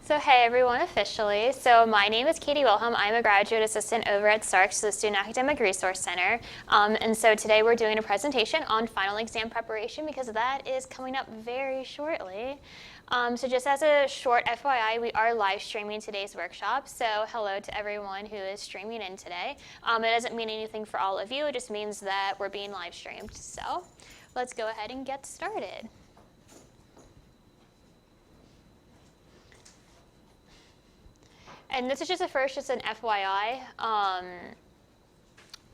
So hey everyone, officially. So my name is Katie Wilhelm. I'm a graduate assistant over at Sark, so the Student Academic Resource Center. And so today we're doing a presentation on final exam preparation because that is coming up very shortly. So just as a short FYI, we are live streaming today's workshop. So hello to everyone who is streaming in today. It doesn't mean anything for all of you. It just means that we're being live streamed. So let's go ahead and get started. And this is just an FYI.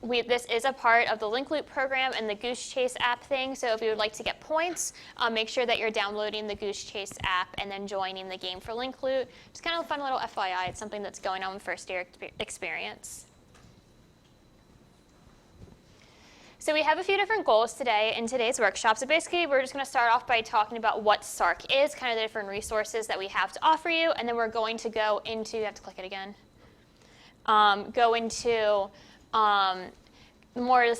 This is a part of the Link Loop program and the Goose Chase app thing. So if you would like to get points, make sure that you're downloading the Goose Chase app and then joining the game for Link Loop. Just kind of a fun little FYI. It's something that's going on with first year experience. So we have a few different goals today in today's workshop. So basically, we're just going to start off by talking about what Sark is, kind of the different resources that we have to offer you, and then we're going to go into, you have to click it again, go into more of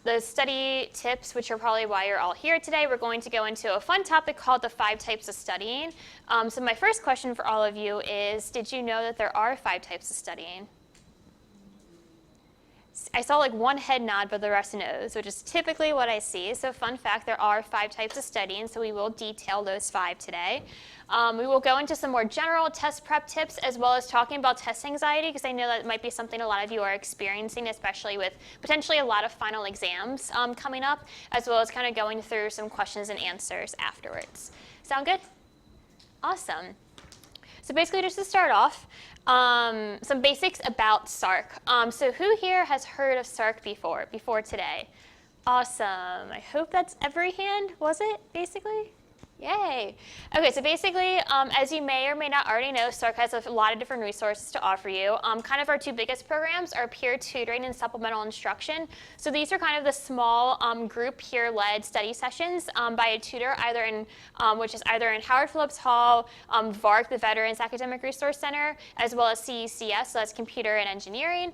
the study tips, which are probably why you're all here today. We're going to go into a fun topic called the 5 types of studying. So my first question for all of you is, did you know that there are 5 types of studying? I saw like one head nod, but the rest knows, which is typically what I see. So fun fact, there are 5 types of studying, so we will detail those 5 today. We will go into some more general test prep tips, as well as talking about test anxiety, because I know that might be something a lot of you are experiencing, especially with potentially a lot of final exams coming up, as well as kind of going through some questions and answers afterwards. Sound good? Awesome. So basically, just to start off, some basics about Sark. So who here has heard of Sark before today? Awesome. I hope that's every hand, was it, basically? Yay. Okay, so basically, as you may or may not already know, Sark has a lot of different resources to offer you. Kind of our 2 biggest programs are peer tutoring and supplemental instruction. So these are kind of the small group peer-led study sessions by a tutor, which is either in Howard Phillips Hall, VARC, the Veterans Academic Resource Center, as well as CECS, so that's computer and engineering.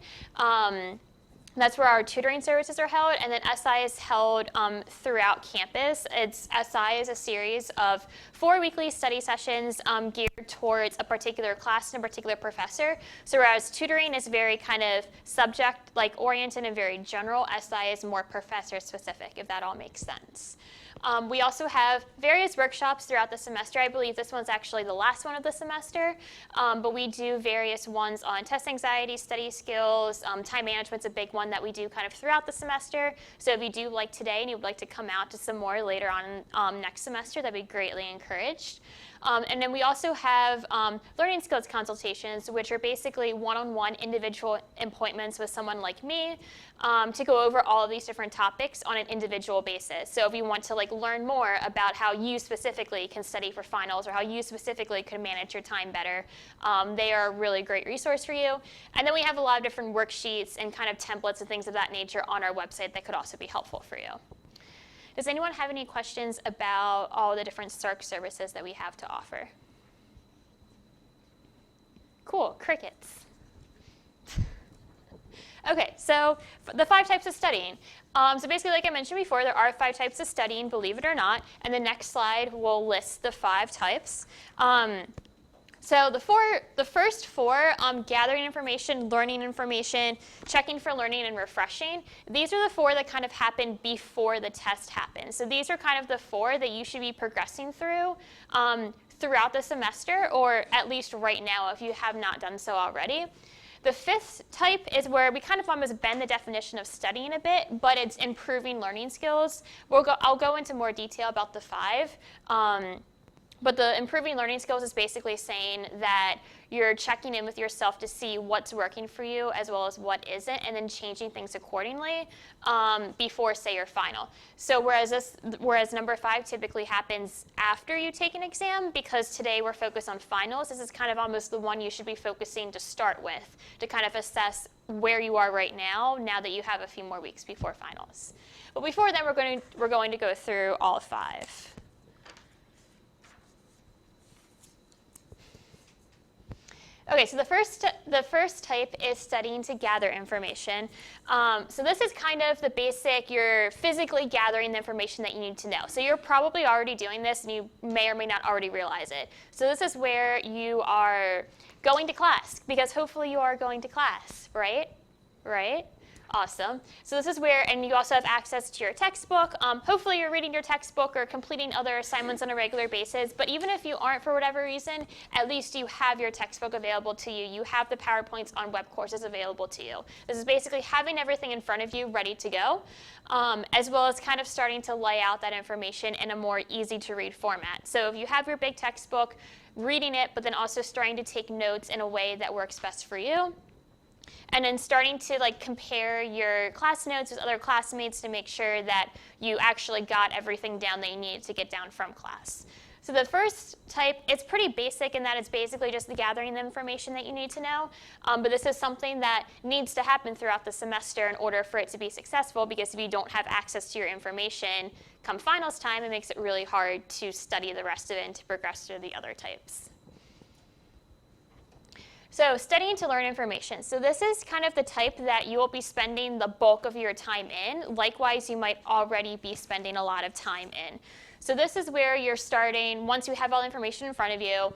That's where our tutoring services are held, and then SI is held throughout campus. SI is a series of 4 weekly study sessions geared towards a particular class and a particular professor. So whereas tutoring is very kind of subject-like oriented and very general, SI is more professor-specific, if that all makes sense. We also have various workshops throughout the semester. I believe this one's actually the last one of the semester, but we do various ones on test anxiety, study skills, time management's a big one that we do kind of throughout the semester. So if you do like today and you would like to come out to some more later on next semester, that'd be greatly encouraged. And then we also have learning skills consultations, which are basically one-on-one individual appointments with someone like me to go over all of these different topics on an individual basis. So if you want to learn more about how you specifically can study for finals or how you specifically could manage your time better, they are a really great resource for you. And then we have a lot of different worksheets and kind of templates and things of that nature on our website that could also be helpful for you. Does anyone have any questions about all the different Sark services that we have to offer? Cool, crickets. Okay, so the 5 types of studying. So basically, like I mentioned before, there are 5 types of studying, believe it or not. And the next slide will list the 5 types. So the first 4, gathering information, learning information, checking for learning, and refreshing, these are the 4 that kind of happen before the test happens. So these are kind of the 4 that you should be progressing through throughout the semester, or at least right now if you have not done so already. The 5th type is where we kind of almost bend the definition of studying a bit, but it's improving learning skills. I'll go into more detail about the 5. But the improving learning skills is basically saying that you're checking in with yourself to see what's working for you as well as what isn't, and then changing things accordingly before, say, your final. So whereas number 5 typically happens after you take an exam, because today we're focused on finals, this is kind of almost the one you should be focusing to start with, to kind of assess where you are right now that you have a few more weeks before finals. But before then, we're going to go through all 5. Okay, so the first type is studying to gather information. So this is kind of the basic, you're physically gathering the information that you need to know. So you're probably already doing this and you may or may not already realize it. So this is where you are going to class, because hopefully you are going to class, right? Right? Awesome. So this is where, and you also have access to your textbook. Hopefully you're reading your textbook or completing other assignments on a regular basis. But even if you aren't for whatever reason, at least you have your textbook available to you. You have the PowerPoints on web courses available to you. This is basically having everything in front of you ready to go, as well as kind of starting to lay out that information in a more easy to read format. So if you have your big textbook, reading it, but then also starting to take notes in a way that works best for you. And then starting to compare your class notes with other classmates to make sure that you actually got everything down that you needed to get down from class. So the first type, it's pretty basic in that it's basically just the gathering the information that you need to know. But this is something that needs to happen throughout the semester in order for it to be successful, because if you don't have access to your information come finals time, it makes it really hard to study the rest of it and to progress through the other types. So studying to learn information. So this is kind of the type that you will be spending the bulk of your time in. Likewise, you might already be spending a lot of time in. So this is where you're starting, once you have all the information in front of you,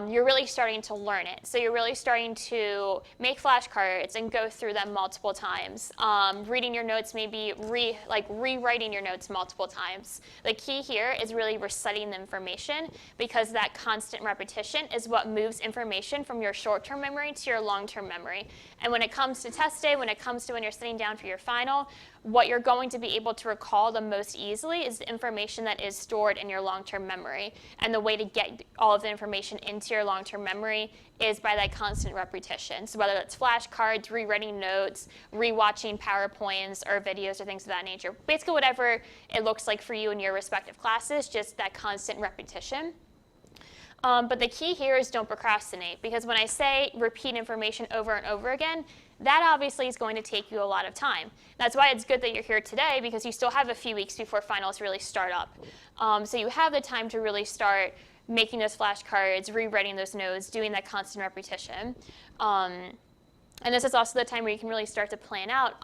you're really starting to learn it. So you're really starting to make flashcards and go through them multiple times. Reading your notes, maybe rewriting your notes multiple times. The key here is really reciting the information, because that constant repetition is what moves information from your short-term memory to your long-term memory. And when it comes to test day, when it comes to when you're sitting down for your final, what you're going to be able to recall the most easily is the information that is stored in your long-term memory. And the way to get all of the information into your long-term memory is by that constant repetition. So whether that's flashcards, rewriting notes, rewatching PowerPoints or videos or things of that nature, basically whatever it looks like for you in your respective classes, just that constant repetition. But the key here is don't procrastinate, because when I say repeat information over and over again, that obviously is going to take you a lot of time. That's why it's good that you're here today, because you still have a few weeks before finals really start up. So you have the time to really start making those flashcards, rewriting those notes, doing that constant repetition. And this is also the time where you can really start to plan out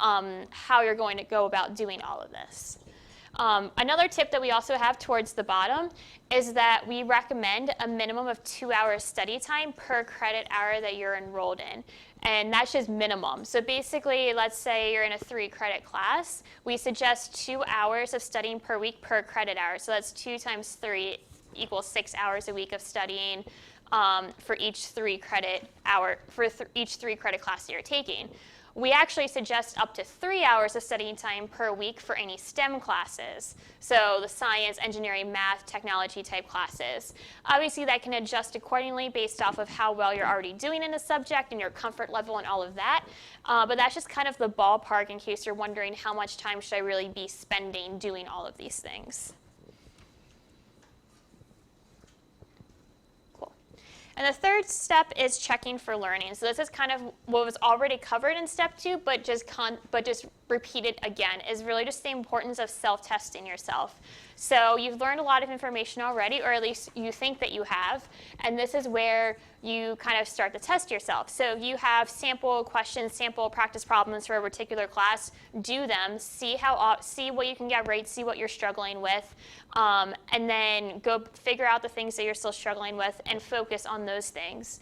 how you're going to go about doing all of this. Another tip that we also have towards the bottom is that we recommend a minimum of 2 hours study time per credit hour that you're enrolled in. And that's just minimum. So basically, let's say you're in a 3-credit class. We suggest 2 hours of studying per week per credit hour. So that's 2 times 3 equals 6 hours a week of studying for each 3-credit hour, for each 3-credit class that you're taking. We actually suggest up to 3 hours of studying time per week for any STEM classes. So the science, engineering, math, technology type classes. Obviously that can adjust accordingly based off of how well you're already doing in a subject and your comfort level and all of that. But that's just kind of the ballpark in case you're wondering how much time should I really be spending doing all of these things. And the third step is checking for learning. So this is kind of what was already covered in step 2, but just repeated again, is really just the importance of self-testing yourself. So you've learned a lot of information already, or at least you think that you have, and this is where you kind of start to test yourself. So if you have sample questions, sample practice problems for a particular class, do them, see what you can get right, see what you're struggling with, and then go figure out the things that you're still struggling with and focus on those things.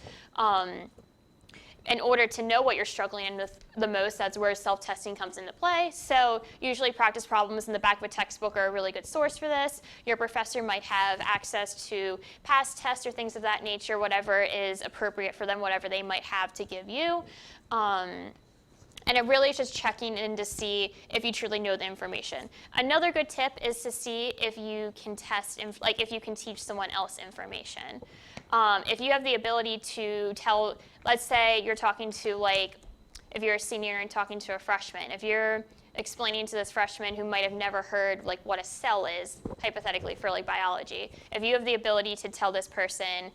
In order to know what you're struggling with the most, that's where self-testing comes into play. So usually practice problems in the back of a textbook are a really good source for this. Your professor might have access to past tests or things of that nature, whatever is appropriate for them, whatever they might have to give you. And it really is just checking in to see if you truly know the information. Another good tip is to see if you can if you can teach someone else information. If you have the ability to tell, let's say you're talking to if you're a senior and talking to a freshman, if you're explaining to this freshman who might have never heard what a cell is, hypothetically for biology, if you have the ability to tell this person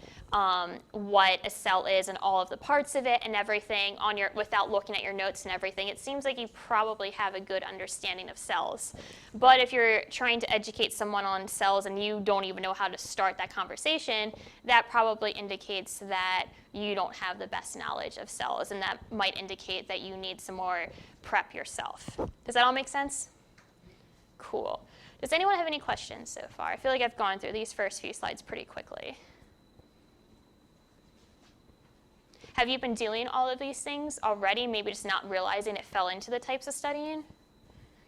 what a cell is and all of the parts of it and everything without looking at your notes and everything, it seems like you probably have a good understanding of cells. But if you're trying to educate someone on cells and you don't even know how to start that conversation, that probably indicates that you don't have the best knowledge of cells, and that might indicate that you need some more prep yourself. Does that all make sense? Cool. Does anyone have any questions so far? I feel like I've gone through these first few slides pretty quickly. Have you been doing all of these things already, maybe just not realizing it fell into the types of studying?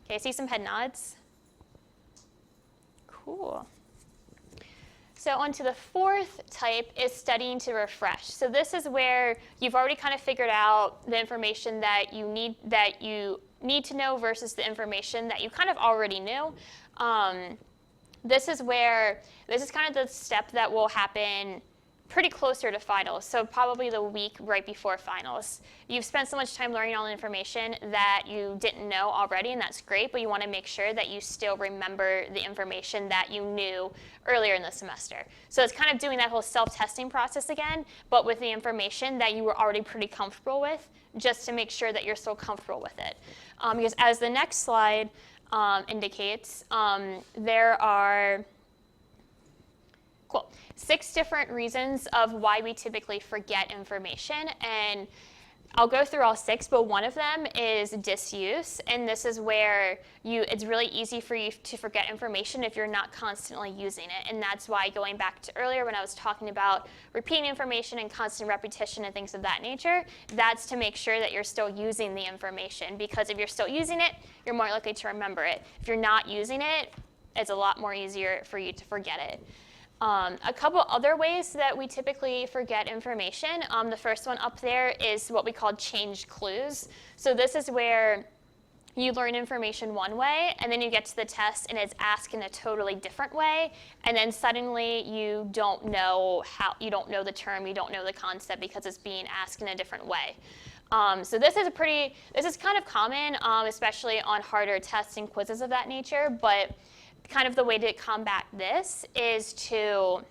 Okay, I see some head nods. Cool. So on to the fourth type is studying to refresh. So this is where you've already kind of figured out the information that you need to know versus the information that you kind of already knew. This is kind of the step that will happen pretty closer to finals, so probably the week right before finals. You've spent so much time learning all the information that you didn't know already, and that's great, but you want to make sure that you still remember the information that you knew earlier in the semester. So it's kind of doing that whole self-testing process again, but with the information that you were already pretty comfortable with, just to make sure that you're still comfortable with it. Because as the next slide indicates, there are 6 different reasons of why we typically forget information, and I'll go through all 6, but one of them is disuse, and this is where it's really easy for you to forget information if you're not constantly using it, and that's why, going back to earlier when I was talking about repeating information and constant repetition and things of that nature, that's to make sure that you're still using the information, because if you're still using it, you're more likely to remember it. If you're not using it, it's a lot more easier for you to forget it. A couple other ways that we typically forget information. The first one up there is what we call changed clues. So this is where you learn information one way, and then you get to the test and it's asked in a totally different way, and then suddenly you don't know the term, you don't know the concept because it's being asked in a different way. So this is kind of common, especially on harder tests and quizzes of that nature, but kind of the way to combat this is to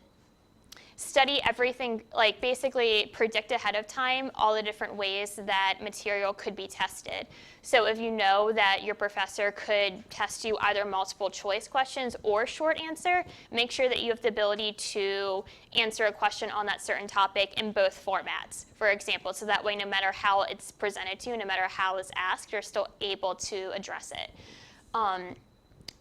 study everything, like basically predict ahead of time all the different ways that material could be tested. So if you know that your professor could test you either multiple choice questions or short answer, make sure that you have the ability to answer a question on that certain topic in both formats, for example, so that way no matter how it's presented to you, no matter how it's asked, you're still able to address it.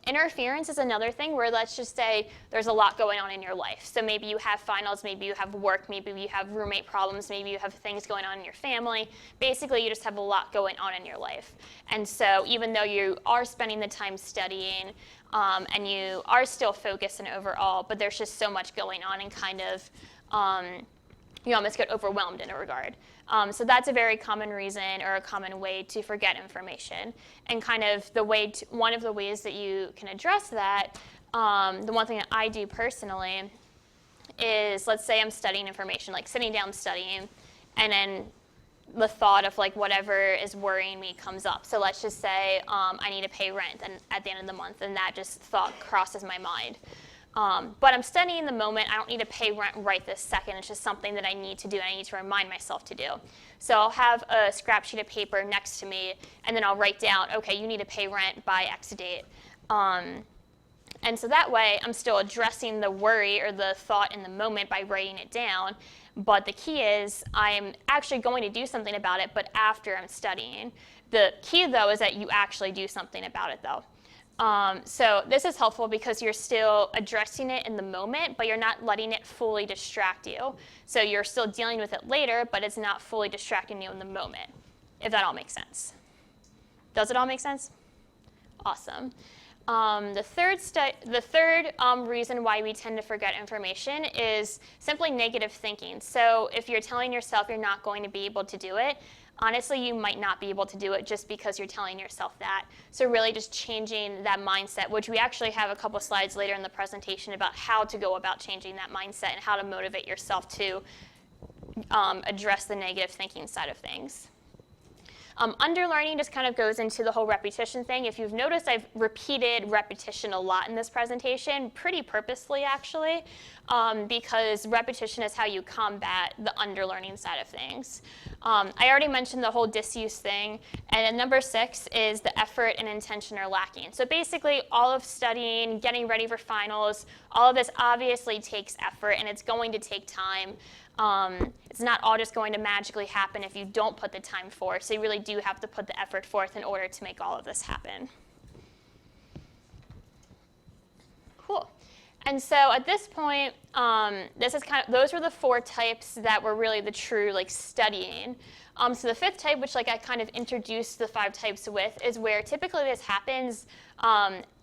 Interference is another thing where, let's just say there's a lot going on in your life. So maybe you have finals, maybe you have work, maybe you have roommate problems, maybe you have things going on in your family. Basically, you just have a lot going on in your life. And so even though you are spending the time studying and you are still focused and overall, but there's just so much going on and kind of you almost get overwhelmed in a regard. So that's a very common reason or a common way to forget information. And kind of one of the ways that you can address that, the one thing that I do personally is, let's say I'm studying information, like sitting down studying, and then the thought of like whatever is worrying me comes up. So let's just say I need to pay rent at the end of the month, and that just thought crosses my mind. But I'm studying in the moment. I don't need to pay rent right this second. It's just something that I need to do, and I need to remind myself to do. So I'll have a scrap sheet of paper next to me, and then I'll write down, okay, you need to pay rent by X date. And so that way, I'm still addressing the worry or the thought in the moment by writing it down. But the key is I'm actually going to do something about it, but after I'm studying. The key, though, is that you actually do something about it, though. So this is helpful because you're still addressing it in the moment, but you're not letting it fully distract you. So you're still dealing with it later, but it's not fully distracting you in the moment, if that all makes sense. Does it all make sense? Awesome. The third reason why we tend to forget information is simply negative thinking. So if you're telling yourself you're not going to be able to do it, honestly, you might not be able to do it just because you're telling yourself that. So really just changing that mindset, which we actually have a couple slides later in the presentation about how to go about changing that mindset and how to motivate yourself to address the negative thinking side of things. Underlearning just kind of goes into the whole repetition thing. If you've noticed, I've repeated repetition a lot in this presentation, pretty purposefully actually. because repetition is how you combat the underlearning side of things. I already mentioned the whole disuse thing, and then number 6 is the effort and intention are lacking. So basically, all of studying, getting ready for finals, all of this obviously takes effort, and it's going to take time. It's not all just going to magically happen if you don't put the time forth. So you really do have to put the effort forth in order to make all of this happen. Cool. And so at this point, this is those were the 4 types that were really the true studying. So the 5th type, which I kind of introduced the 5 types with, is where typically this happens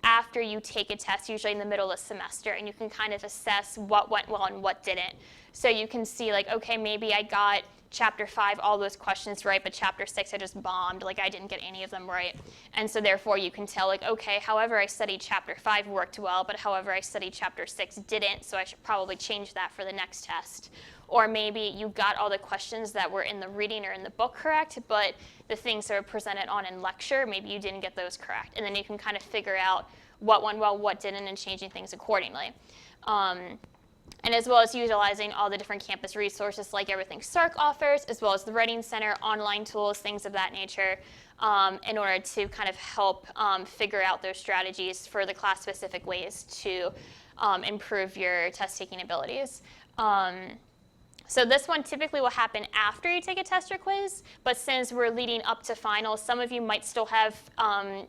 after you take a test, usually in the middle of the semester, and you can kind of assess what went well and what didn't. So you can see okay, maybe I got chapter 5, all those questions right, but chapter 6 I just bombed, I didn't get any of them right. And so therefore you can tell okay, however I studied chapter 5 worked well, but however I studied chapter 6 didn't, so I should probably change that for the next test. Or maybe you got all the questions that were in the reading or in the book correct, but the things that were presented on in lecture, maybe you didn't get those correct. And then you can kind of figure out what went well, what didn't, and changing things accordingly. And as well as utilizing all the different campus resources like everything Sark offers, as well as the Writing Center, online tools, things of that nature, in order to kind of help figure out those strategies for the class-specific ways to improve your test-taking abilities. So this one typically will happen after you take a test or quiz, but since we're leading up to finals, some of you might still have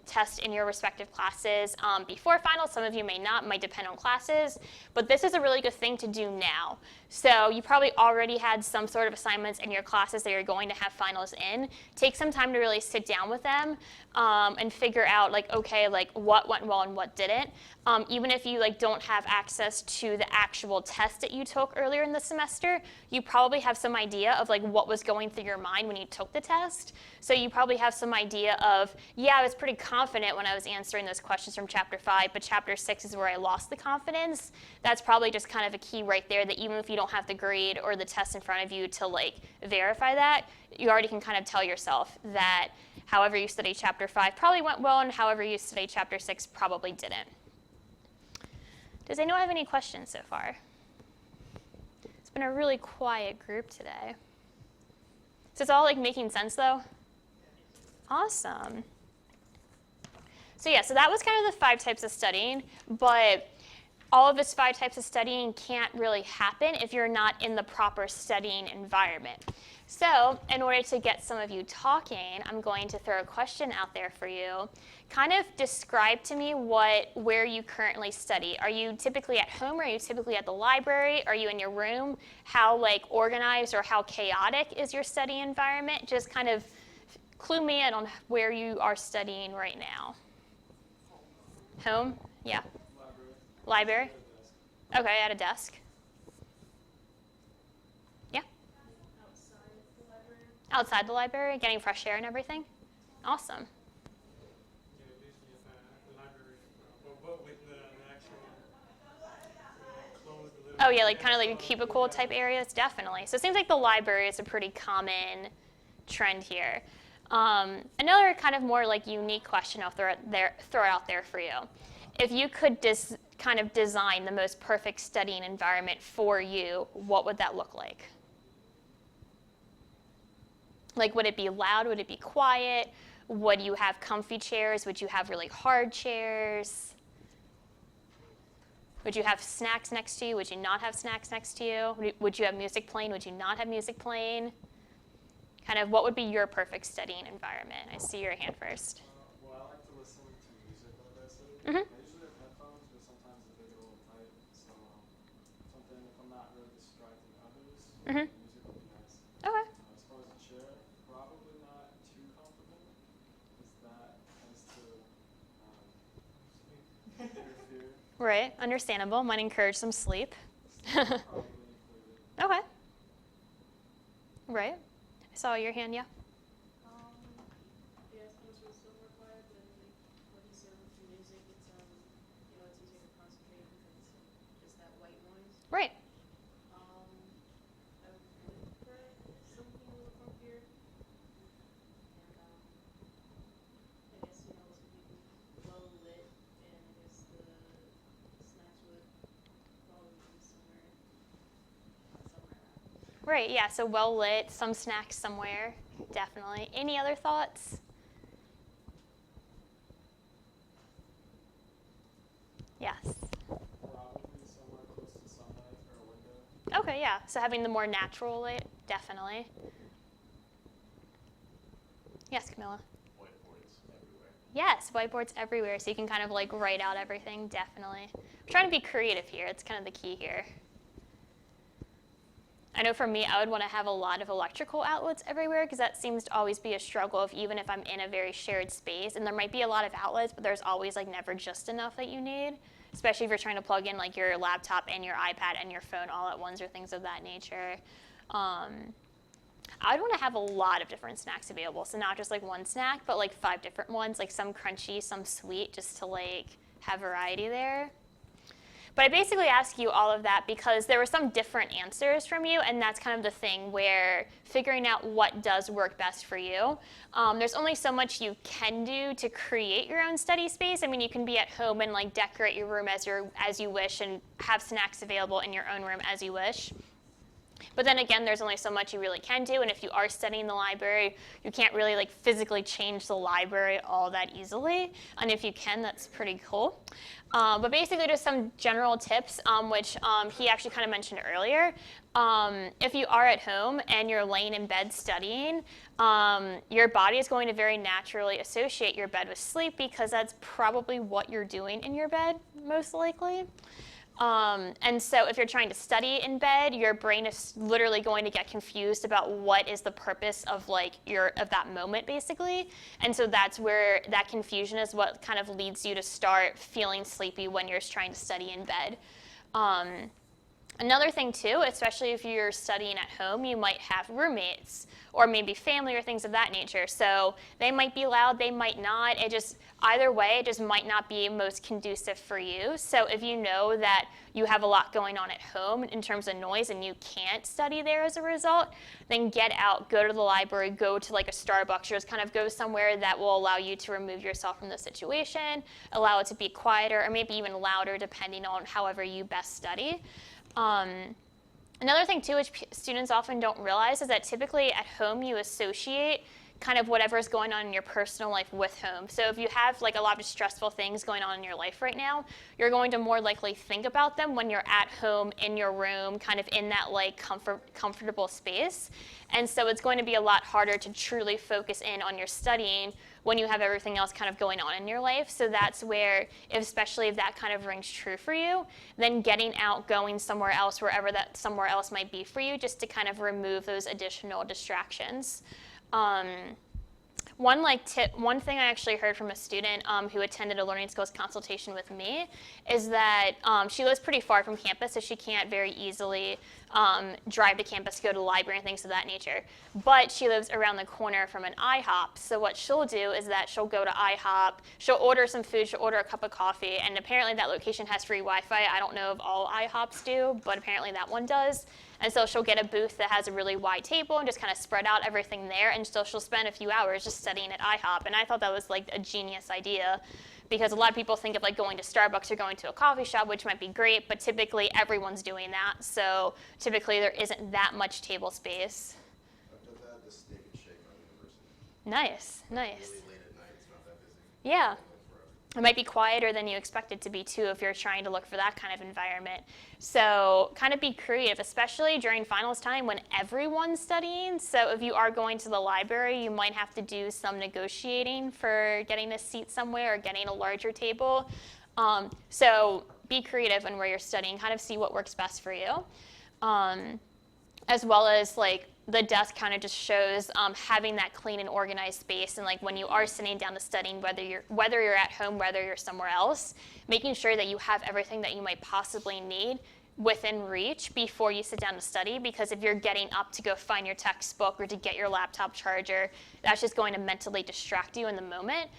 tests in your respective classes before finals. Some of you may not, might depend on classes, but this is a really good thing to do now. So you probably already had some sort of assignments in your classes that you're going to have finals in. Take some time to really sit down with them and figure out okay, what went well and what didn't. Even if you don't have access to the actual test that you took earlier in the semester, you probably have some idea of what was going through your mind when you took the test. So you probably have some idea of, yeah, I was pretty confident when I was answering those questions from chapter 5, but chapter 6 is where I lost the confidence. That's probably just kind of a key right there, that even if you don't have the grade or the test in front of you to verify that, you already can kind of tell yourself that however you studied chapter 5 probably went well, and however you studied chapter 6 probably didn't. Does anyone have any questions so far? It's been a really quiet group today. So it's all making sense though? Awesome. So yeah, so that was kind of the 5 types of studying, but all of this 5 types of studying can't really happen if you're not in the proper studying environment. So in order to get some of you talking, I'm going to throw a question out there for you. Kind of describe to me where you currently study. Are you typically at home? Are you typically at the library? Are you in your room? How organized or how chaotic is your study environment? Just kind of clue me in on where you are studying right now. Home? Yeah. Library? Okay, at a desk. Yeah? Outside the library, getting fresh air and everything? Awesome. Oh yeah, kind of a cubicle type areas, definitely. So it seems like the library is a pretty common trend here. Another kind of more unique question I'll throw out there for you. If you could kind of design the most perfect studying environment for you, what would that look like? Would it be loud? Would it be quiet? Would you have comfy chairs? Would you have really hard chairs? Would you have snacks next to you? Would you not have snacks next to you? Would you have music playing? Would you not have music playing? Kind of what would be your perfect studying environment? I see your hand first. Well, I like to listen to music when I study. Mm-hmm. I usually have headphones, but sometimes they get a little tight. So something, if I'm not really distracting others, Mm-hmm. music would be nice. Okay. As far as the chair, probably not too comfortable, because that tends to interfere. Right, understandable. Might encourage some sleep. Probably included. Okay. Right. I saw your hand, yeah? Yeah, it's was still more quiet, but what you said with the music, it's it's easier to concentrate because it's just that white noise. Right. I would prefer something a little comfier. And I guess this would be well lit, and I guess the snacks would probably be somewhere Right, yeah, so well lit, some snacks somewhere, definitely. Any other thoughts? Yes. Probably somewhere close to sunlight or a window. Okay, yeah, so having the more natural light, definitely. Yes, Camilla? Whiteboards everywhere. Yes, whiteboards everywhere, so you can kind of like write out everything, definitely. I'm trying to be creative here, it's kind of the key here. I know for me, I would want to have a lot of electrical outlets everywhere because that seems to always be a struggle of even if I'm in a very shared space, and there might be a lot of outlets, but there's always like never just enough that you need, especially if you're trying to plug in like your laptop and your iPad and your phone all at once or things of that nature. I'd want to have a lot of different snacks available, so not just like one snack, but like 5 different ones, like some crunchy, some sweet, just to like have variety there. But I basically ask you all of that because there were some different answers from you, and that's kind of the thing where figuring out what does work best for you. There's only so much you can do to create your own study space. I mean, you can be at home and like decorate your room as you wish and have snacks available in your own room as you wish. But then again, there's only so much you really can do, and if you are studying in the library, you can't really like physically change the library all that easily. And if you can, that's pretty cool. But basically, just some general tips, which he actually kind of mentioned earlier. If you are at home and you're laying in bed studying, your body is going to very naturally associate your bed with sleep because that's probably what you're doing in your bed, most likely. And so if you're trying to study in bed, your brain is literally going to get confused about what is the purpose of like of that moment basically. And so that's where that confusion is what kind of leads you to start feeling sleepy when you're trying to study in bed. Another thing too, especially if you're studying at home, you might have roommates or maybe family or things of that nature. So they might be loud, they might not. Either way, it just might not be most conducive for you. So if you know that you have a lot going on at home in terms of noise and you can't study there as a result, then get out, go to the library, go to like a Starbucks, or just kind of go somewhere that will allow you to remove yourself from the situation, allow it to be quieter or maybe even louder depending on however you best study. Another thing too, which students often don't realize, is that typically at home you associate kind of whatever is going on in your personal life with home. So if you have like a lot of stressful things going on in your life right now, you're going to more likely think about them when you're at home in your room, kind of in that like comfortable space. And so it's going to be a lot harder to truly focus in on your studying when you have everything else kind of going on in your life. So that's where, especially if that kind of rings true for you, then getting out, going somewhere else, wherever that somewhere else might be for you, just to kind of remove those additional distractions. One thing I actually heard from a student who attended a learning skills consultation with me is that she lives pretty far from campus, so she can't very easily drive to campus to go to the library and things of that nature. But she lives around the corner from an IHOP, so what she'll do is that she'll go to IHOP, she'll order some food, she'll order a cup of coffee, and apparently that location has free Wi-Fi. I don't know if all IHOPs do, but apparently that one does. And so she'll get a booth that has a really wide table and just kind of spread out everything there, and so she'll spend a few hours just studying at IHOP. And I thought that was like a genius idea, because a lot of people think of like going to Starbucks or going to a coffee shop, which might be great, but typically everyone's doing that. So typically there isn't that much table space. I've done that at the Steak and Shake on University. Nice, nice. Really late at night, it's not that busy. Yeah. Forever. It might be quieter than you expect it to be too if you're trying to look for that kind of environment. So kind of be creative, especially during finals time when everyone's studying. So if you are going to the library, you might have to do some negotiating for getting a seat somewhere or getting a larger table. So be creative in where you're studying, kind of see what works best for you. As well as like the desk kind of just shows having that clean and organized space, and like when you are sitting down to studying, whether you're at home, whether you're somewhere else, making sure that you have everything that you might possibly need within reach before you sit down to study, because if you're getting up to go find your textbook or to get your laptop charger, that's just going to mentally distract you in the moment,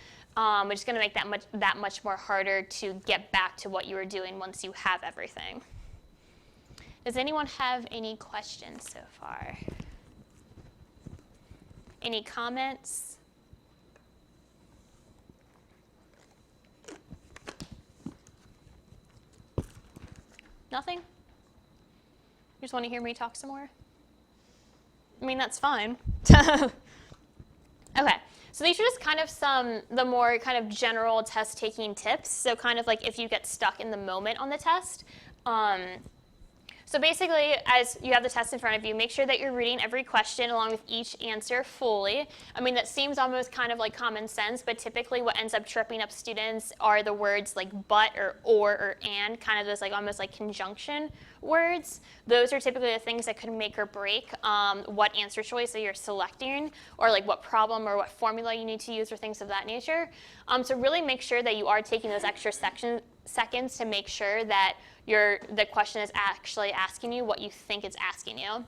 which is going to make that much more harder to get back to what you were doing once you have everything. Does anyone have any questions so far? Any comments? Nothing? You just want to hear me talk some more? I mean, that's fine. Okay, so these are just kind of the more kind of general test taking tips. So kind of like if you get stuck in the moment on the test. So basically, as you have the test in front of you, make sure that you're reading every question along with each answer fully. I mean, that seems almost kind of like common sense, but typically what ends up tripping up students are the words like but or and, kind of those like almost like conjunction words. Those are typically the things that could make or break what answer choice that you're selecting, or like what problem or what formula you need to use, or things of that nature. So really make sure that you are taking those extra seconds to make sure that the question is actually asking you what you think it's asking you,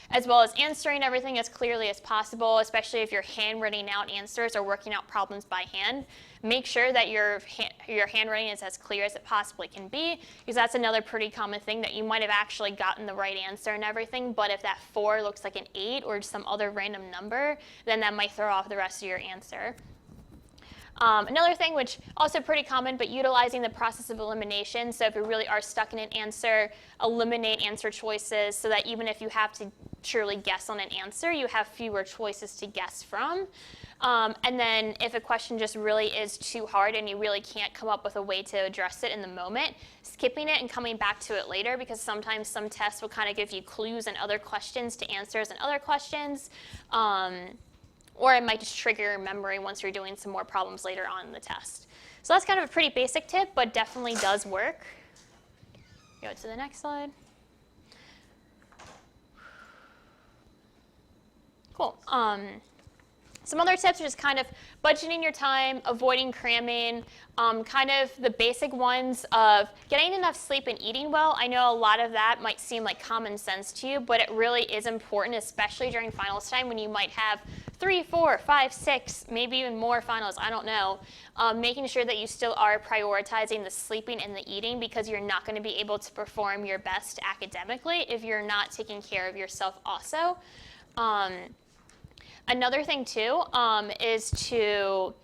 as well as answering everything as clearly as possible, especially if you're handwriting out answers or working out problems by hand. Make sure that your handwriting is as clear as it possibly can be, because that's another pretty common thing, that you might have actually gotten the right answer and everything, but if that 4 looks like an 8 or some other random number, then that might throw off the rest of your answer. Another thing, which also pretty common, but utilizing the process of elimination. So if you really are stuck in an answer, eliminate answer choices so that even if you have to truly guess on an answer, you have fewer choices to guess from. And then if a question just really is too hard and you really can't come up with a way to address it in the moment, skipping it and coming back to it later, because sometimes some tests will kind of give you clues and other questions to answers and other questions. Or it might just trigger your memory once you're doing some more problems later on in the test. So that's kind of a pretty basic tip, but definitely does work. Go to the next slide. Cool. Some other tips are just kind of budgeting your time, avoiding cramming, kind of the basic ones of getting enough sleep and eating well. I know a lot of that might seem like common sense to you, but it really is important, especially during finals time when you might have 3, 4, 5, 6, maybe even more finals, I don't know. Making sure that you still are prioritizing the sleeping and the eating, because you're not going to be able to perform your best academically if you're not taking care of yourself also. Another thing too is to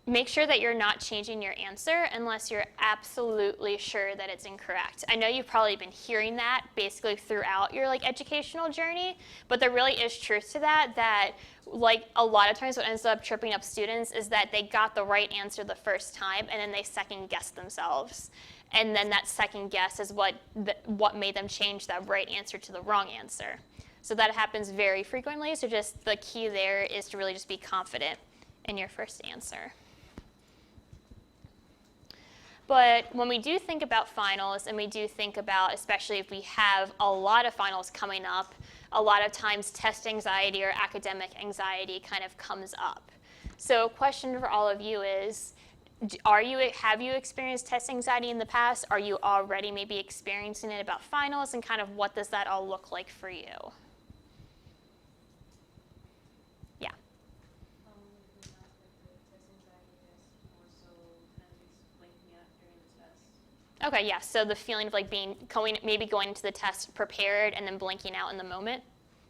make sure that you're not changing your answer unless you're absolutely sure that it's incorrect. I know you've probably been hearing that basically throughout your educational journey, but there really is truth to that like a lot of times what ends up tripping up students is that they got the right answer the first time and then they second guessed themselves. And then that second guess is what made them change that right answer to the wrong answer. So that happens very frequently, so just the key there is to really just be confident in your first answer. But when we do think about finals, and we do think about, especially if we have a lot of finals coming up, a lot of times test anxiety or academic anxiety kind of comes up. So a question for all of you is, have you experienced test anxiety in the past? Are you already maybe experiencing it about finals, and kind of what does that all look like for you? Yeah. The test anxiety is more so kind of just blanking out during the test. Okay, yeah, so the feeling of maybe going into the test prepared and then blanking out in the moment,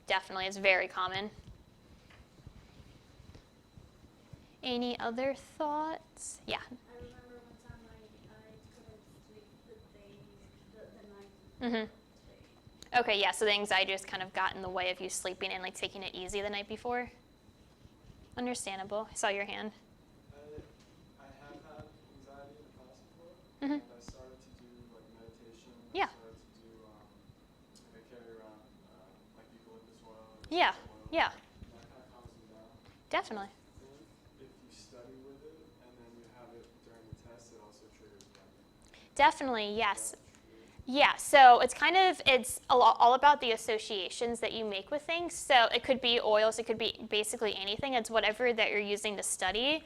definitely is very common. Any other thoughts? Yeah. I remember one time I couldn't sleep the night before. Okay, yeah, so the anxiety just kind of got in the way of you sleeping and taking it easy the night before? Understandable. I saw your hand. I have had anxiety in the past before, Mhm. and I started to do meditation. Yeah. I started to do I carry around eucalyptus oil. Yeah, oil. yeah, That kind of calms me down. definitely. If you study with it and then you have it during the test, it also triggers memory. Definitely, yes. Yeah, so it's all about the associations that you make with things. So it could be oils, it could be basically anything. It's whatever that you're using to study,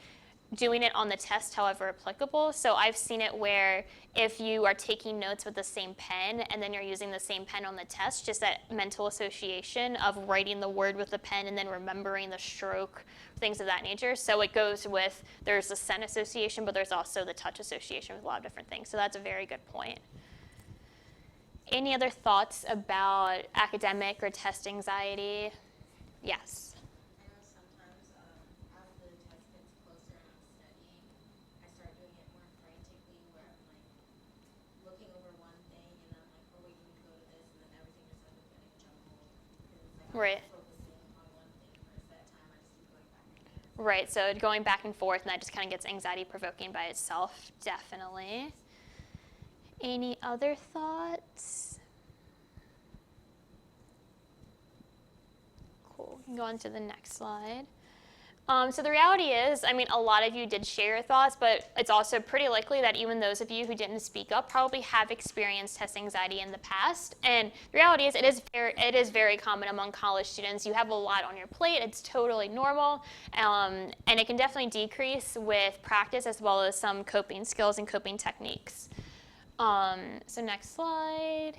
doing it on the test however applicable. So I've seen it where if you are taking notes with the same pen and then you're using the same pen on the test, just that mental association of writing the word with the pen and then remembering the stroke, things of that nature. So it goes with, there's the scent association, but there's also the touch association with a lot of different things. So that's a very good point. Any other thoughts about academic or test anxiety? Yes. I know sometimes as the test gets closer and I'm studying, I start doing it more frantically where I'm looking over one thing and I'm oh wait, you need to go to this, and then everything just ends up getting jumbled because it's I'm Right. so Right, so going back and forth, and that just kind of gets anxiety provoking by itself, definitely. Any other thoughts? Cool, we can go on to the next slide. So the reality is, I mean, a lot of you did share your thoughts, but it's also pretty likely that even those of you who didn't speak up probably have experienced test anxiety in the past. And the reality is, it is very common among college students. You have a lot on your plate. It's totally normal, and it can definitely decrease with practice as well as some coping skills and coping techniques. So next slide.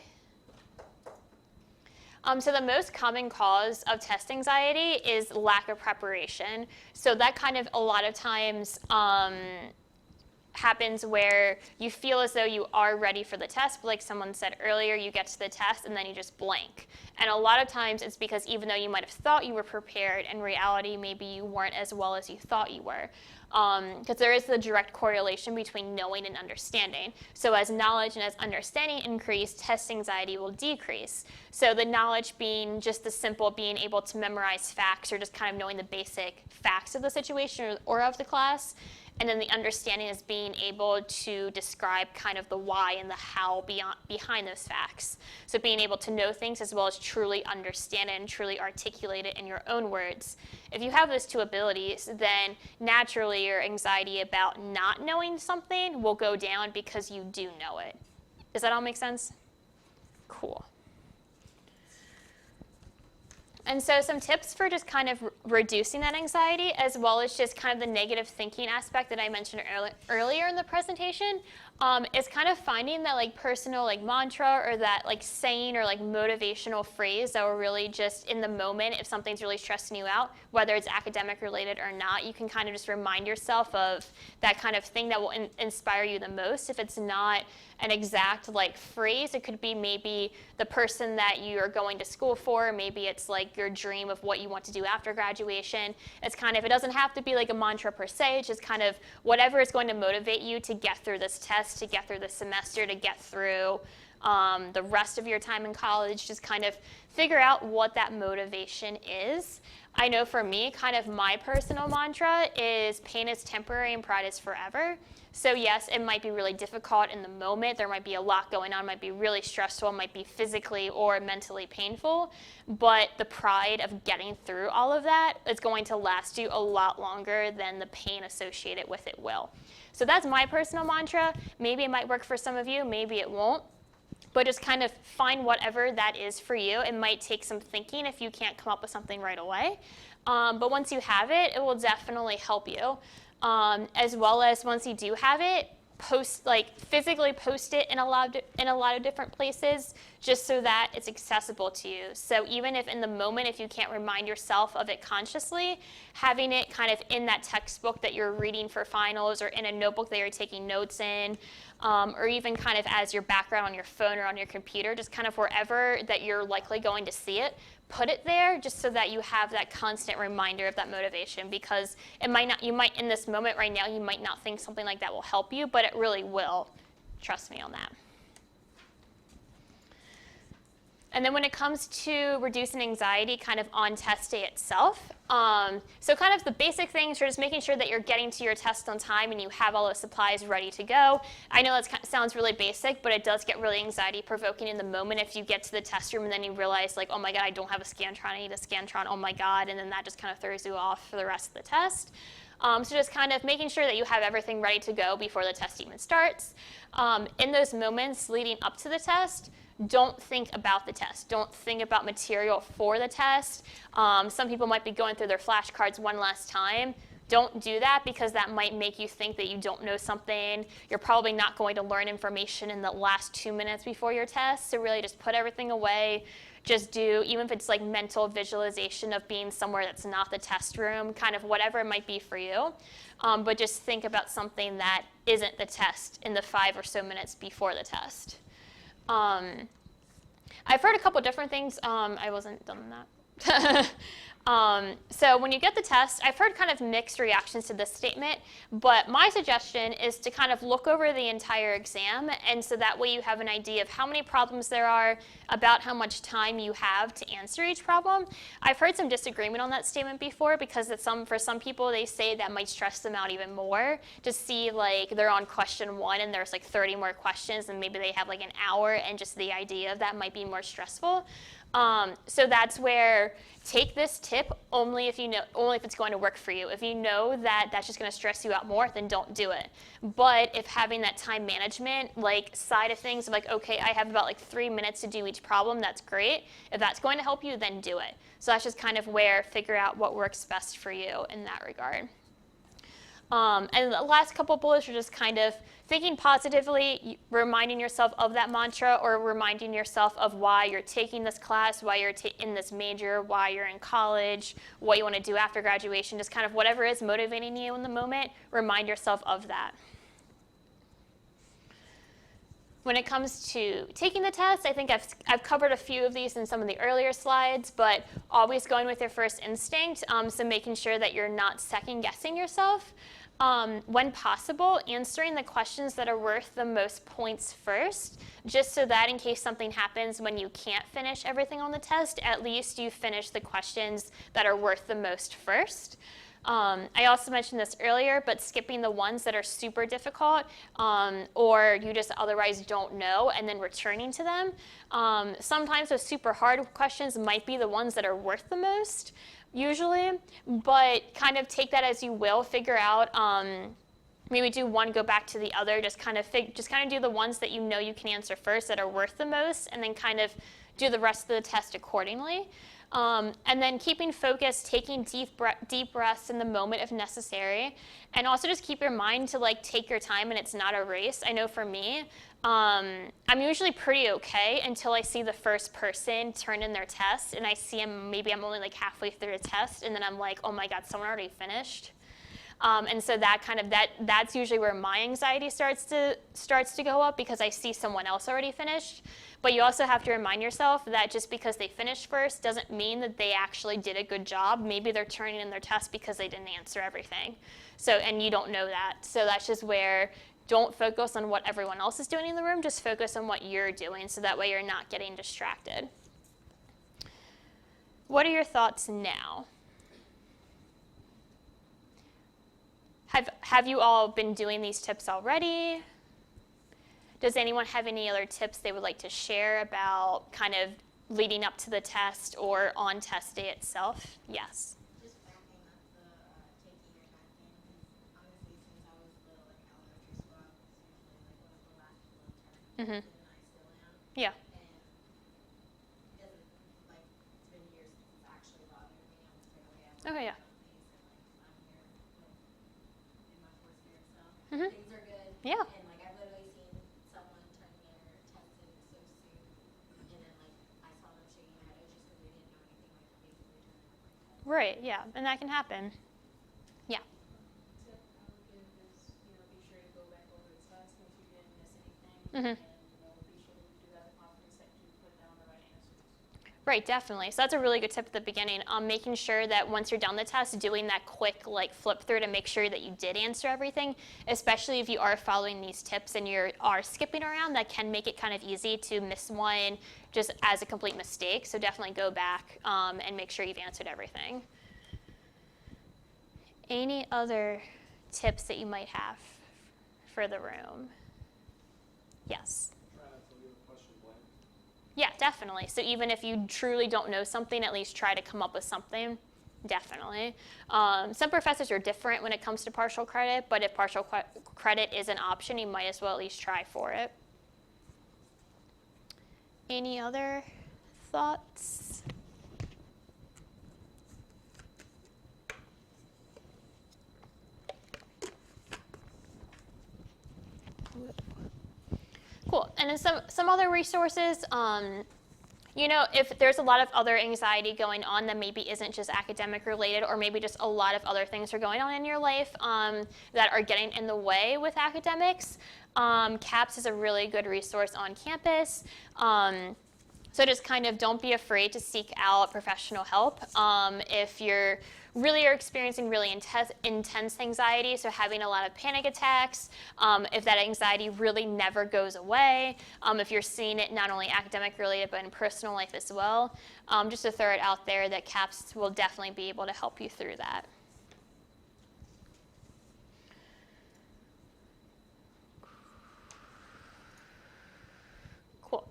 So the most common cause of test anxiety is lack of preparation. So that kind of a lot of times happens where you feel as though you are ready for the test, but like someone said earlier, you get to the test and then you just blank. And a lot of times it's because even though you might have thought you were prepared, in reality maybe you weren't as well as you thought you were. Because there is the direct correlation between knowing and understanding. So as knowledge and as understanding increase, test anxiety will decrease. So the knowledge being just the simple being able to memorize facts or just kind of knowing the basic facts of the situation or of the class. And then the understanding is being able to describe kind of the why and the how behind those facts. So being able to know things as well as truly understand it and truly articulate it in your own words. If you have those two abilities, then naturally your anxiety about not knowing something will go down because you do know it. Does that all make sense? Cool. And so some tips for just kind of reducing that anxiety, as well as just kind of the negative thinking aspect that I mentioned earlier in the presentation, is kind of finding that like personal like mantra or that like saying or like motivational phrase that will really just in the moment, if something's really stressing you out, whether it's academic related or not, you can kind of just remind yourself of that kind of thing that will inspire you the most. If it's not an exact like phrase, it could be maybe the person that you are going to school for, maybe it's like your dream of what you want to do after graduation. It's kind of, it doesn't have to be like a mantra per se, it's just kind of whatever is going to motivate you to get through this test, to get through this semester, to get through the rest of your time in college. Just kind of figure out what that motivation is. I know for me, kind of my personal mantra is pain is temporary and pride is forever. So yes, it might be really difficult in the moment. There might be a lot going on, might be really stressful, might be physically or mentally painful, but the pride of getting through all of that is going to last you a lot longer than the pain associated with it will. So that's my personal mantra. Maybe it might work for some of you, maybe it won't. But just kind of find whatever that is for you. It might take some thinking if you can't come up with something right away. But once you have it, it will definitely help you. As well as once you do have it, physically post it in a lot of different places, just so that it's accessible to you. So even if in the moment, if you can't remind yourself of it consciously, having it kind of in that textbook that you're reading for finals or in a notebook that you're taking notes in, or even kind of as your background on your phone or on your computer, just kind of wherever that you're likely going to see it, put it there just so that you have that constant reminder of that motivation, because it might not, you might in this moment right now, you might not think something like that will help you, but it really will. Trust me on that. And then when it comes to reducing anxiety kind of on test day itself, so kind of the basic things are just making sure that you're getting to your test on time and you have all those supplies ready to go. I know that sounds really basic, but it does get really anxiety provoking in the moment if you get to the test room and then you realize like, oh my God, I don't have a Scantron, I need a Scantron, oh my God, and then that just kind of throws you off for the rest of the test. So just kind of making sure that you have everything ready to go before the test even starts. In those moments leading up to the test, don't think about the test. Don't think about material for the test. Some people might be going through their flashcards one last time. Don't do that, because that might make you think that you don't know something. You're probably not going to learn information in the last 2 minutes before your test. So really just put everything away. Just do, even if it's like mental visualization of being somewhere that's not the test room, kind of whatever it might be for you. But just think about something that isn't the test in the 5 or so minutes before the test. I've heard a couple different things. I wasn't done that. So when you get the test, I've heard kind of mixed reactions to this statement, but my suggestion is to kind of look over the entire exam, and so that way you have an idea of how many problems there are, about how much time you have to answer each problem. I've heard some disagreement on that statement before, because for some people they say that might stress them out even more to see like they're on question 1 and there's like 30 more questions and maybe they have like an hour, and just the idea of that might be more stressful. So that's where take this tip only if it's going to work for you. If you know that that's just going to stress you out more, then don't do it. But if having that time management like side of things, like, okay, I have about like 3 minutes to do each problem, that's great. If that's going to help you, then do it. So that's just kind of where figure out what works best for you in that regard. And the last couple bullets are just kind of thinking positively, reminding yourself of that mantra, or reminding yourself of why you're taking this class, why you're in this major, why you're in college, what you want to do after graduation, just kind of whatever is motivating you in the moment, remind yourself of that. When it comes to taking the test, I think I've covered a few of these in some of the earlier slides, but always going with your first instinct, so making sure that you're not second guessing yourself. When possible, answering the questions that are worth the most points first, just so that in case something happens when you can't finish everything on the test, at least you finish the questions that are worth the most first. I also mentioned this earlier, but skipping the ones that are super difficult or you just otherwise don't know, and then returning to them. Sometimes those super hard questions might be the ones that are worth the most, usually, but kind of take that as you will. Figure out, maybe do one, go back to the other. Just kind of do the ones that you know you can answer first that are worth the most, and then kind of do the rest of the test accordingly. And then keeping focused, taking deep breaths in the moment if necessary, and also just keep your mind to like take your time, and it's not a race. I know for me, I'm usually pretty okay until I see the first person turn in their test, and I see maybe I'm only like halfway through the test, and then I'm like, oh my God, someone already finished. And so that's usually where my anxiety starts to go up, because I see someone else already finished. But you also have to remind yourself that just because they finished first doesn't mean that they actually did a good job. Maybe they're turning in their test because they didn't answer everything. And you don't know that. So that's just where don't focus on what everyone else is doing in the room. Just focus on what you're doing, so that way you're not getting distracted. What are your thoughts now? Have you all been doing these tips already? Does anyone have any other tips they would like to share about kind of leading up to the test or on test day itself? Yes. Just backing up the taking your time thing, because honestly, since I was little, like elementary school, I was usually like one of the last people to turn, Mhm. and I still am. Yeah. And it doesn't, like, it's been years since it's actually bothered me. I'm just like, okay, I'm Okay, yeah. on these, and like I'm here in my fourth year, so Mhm. things are good. Yeah. And like I've literally seen someone turn in their test in so soon, and then like I saw them shaking their head. It was just because they didn't know anything, like basically turning in my test. Right, yeah, and that can happen. Yeah. Tip I would give is, be sure to go back over the test, make sure you didn't miss anything, Mhm. and, be sure that you do have the confidence that you put down the right answers. Right, definitely. So that's a really good tip at the beginning. Making sure that once you're done the test, doing that quick like flip through to make sure that you did answer everything, especially if you are following these tips and you are skipping around, that can make it kind of easy to miss one just as a complete mistake. So definitely go back and make sure you've answered everything. Any other tips that you might have for the room? Yes. Try not to leave a question blank. Yeah, definitely. So even if you truly don't know something, at least try to come up with something. Definitely. Some professors are different when it comes to partial credit, but if partial credit is an option, you might as well at least try for it. Any other thoughts? Cool. And then some other resources, if there's a lot of other anxiety going on that maybe isn't just academic related, or maybe just a lot of other things are going on in your life that are getting in the way with academics, CAPS is a really good resource on campus. So just kind of don't be afraid to seek out professional help. If you're really are experiencing really intense anxiety, so having a lot of panic attacks, if that anxiety really never goes away, if you're seeing it not only academic related but in personal life as well, just to throw it out there that CAPS will definitely be able to help you through that. Cool.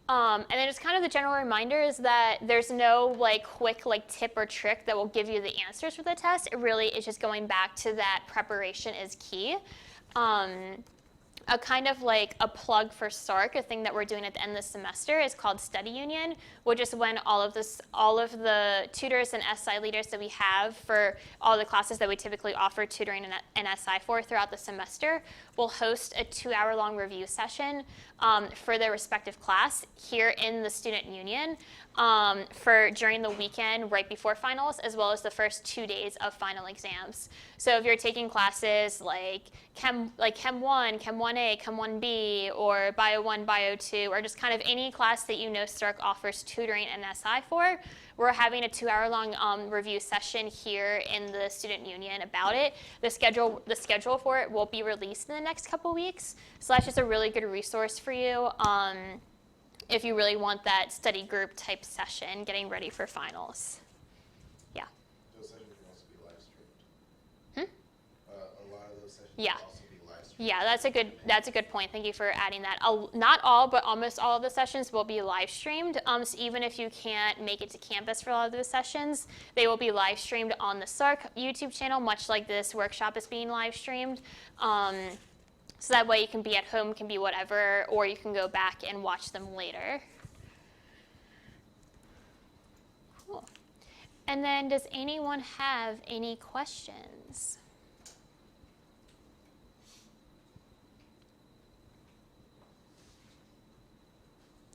And then just kind of the general reminder is that there's no quick tip or trick that will give you the answers for the test. It really is just going back to that preparation is key. A kind of a plug for Sark, a thing that we're doing at the end of the semester is called Study Union, which is when all of the tutors and SI leaders that we have for all the classes that we typically offer tutoring and SI for throughout the semester will host a 2-hour-long review session for their respective class here in the Student Union for during the weekend right before finals, as well as the first 2 days of final exams. So if you're taking classes like Chem 1, Chem 1A, Chem 1B, or Bio 1, Bio 2, or just kind of any class that you know Sark offers tutoring and SI for, we're having a 2-hour-long review session here in the Student Union about it. The schedule for it will be released in the next couple weeks, so that's just a really good resource for you if you really want that study group type session getting ready for finals. Yeah. Those sessions can also be live streamed. Hmm? A lot of those sessions Yeah. can also be live streamed. Yeah, that's a good point. Thank you for adding that. Not all, but almost all of the sessions will be live streamed. So even if you can't make it to campus for a lot of those sessions, they will be live streamed on the Sark YouTube channel, much like this workshop is being live streamed. So that way you can be at home, can be whatever, or you can go back and watch them later. Cool. And then does anyone have any questions?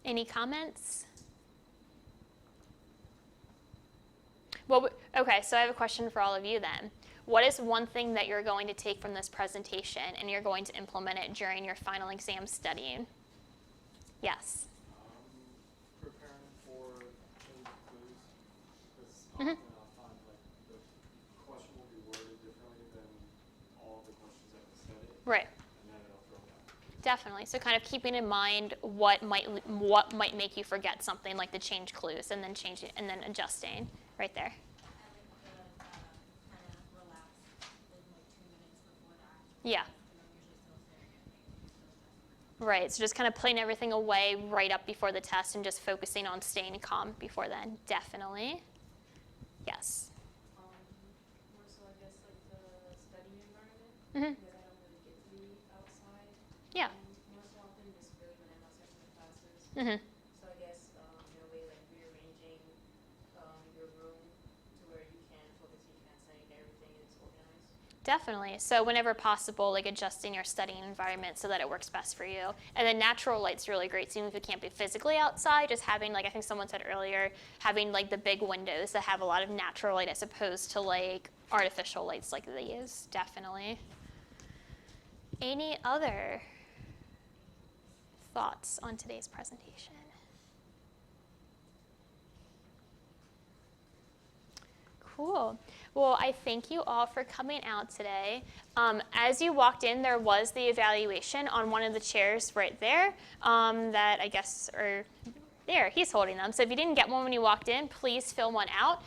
Any comments? Well, okay, so I have a question for all of you then. What is one thing that you're going to take from this presentation and you're going to implement it during your final exam studying? Yes. Preparing for any clues, because Mhm. often I'll find the question will be worded differently than all the questions that we studied, Right. and then it'll throw that. Definitely. So kind of keeping in mind what might make you forget something, like the change clues and then change it and then adjusting right there. I like the kind of relax, like 2 minutes before the actual Yeah. test, and I'm usually still staring at things, still stressing. Right. So just kind of putting everything away right up before the test and just focusing on staying calm before then. Definitely. Yes. More so, I guess, the study environment, Mhm. because I don't really get to be outside. Yeah. More so often, just really when I'm outside from the classes. Mhm. So I guess, in a way, rearranging your room to where you can focus, you can study, and everything is organized. Definitely. So whenever possible, adjusting your studying environment so that it works best for you. And then natural light's really great. So even if you can't be physically outside, just having, I think someone said earlier, having the big windows that have a lot of natural light as opposed to artificial lights like these. Definitely. Any other thoughts on today's presentation? Cool. Well, I thank you all for coming out today. As you walked in, there was the evaluation on one of the chairs right there that I guess are there. He's holding them. So if you didn't get one when you walked in, please fill one out.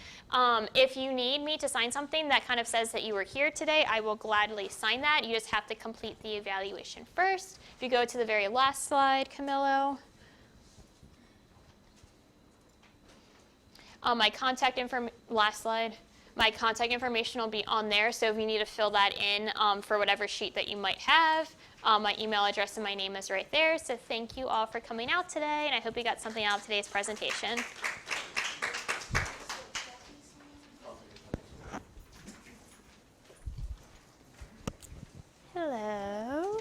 If you need me to sign something that kind of says that you were here today, I will gladly sign that. You just have to complete the evaluation first. If you go to the very last slide, Camilo. Last slide. My contact information will be on there, so if you need to fill that in for whatever sheet that you might have, my email address and my name is right there. So thank you all for coming out today, and I hope you got something out of today's presentation. Hello.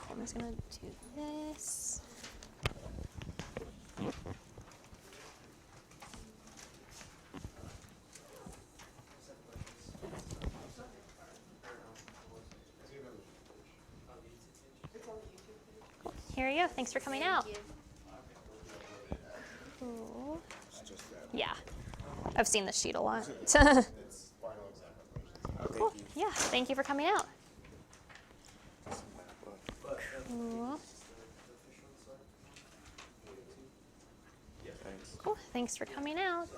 Cool, I'm just going to do this. Here we go. Thanks for coming out. Thank you. just that. Yeah, I've seen this sheet a lot. It's final exam preparations. Cool. Yeah, thank you for coming out. But Cool. just the official side. Yeah, thanks. Cool. Thanks for coming out.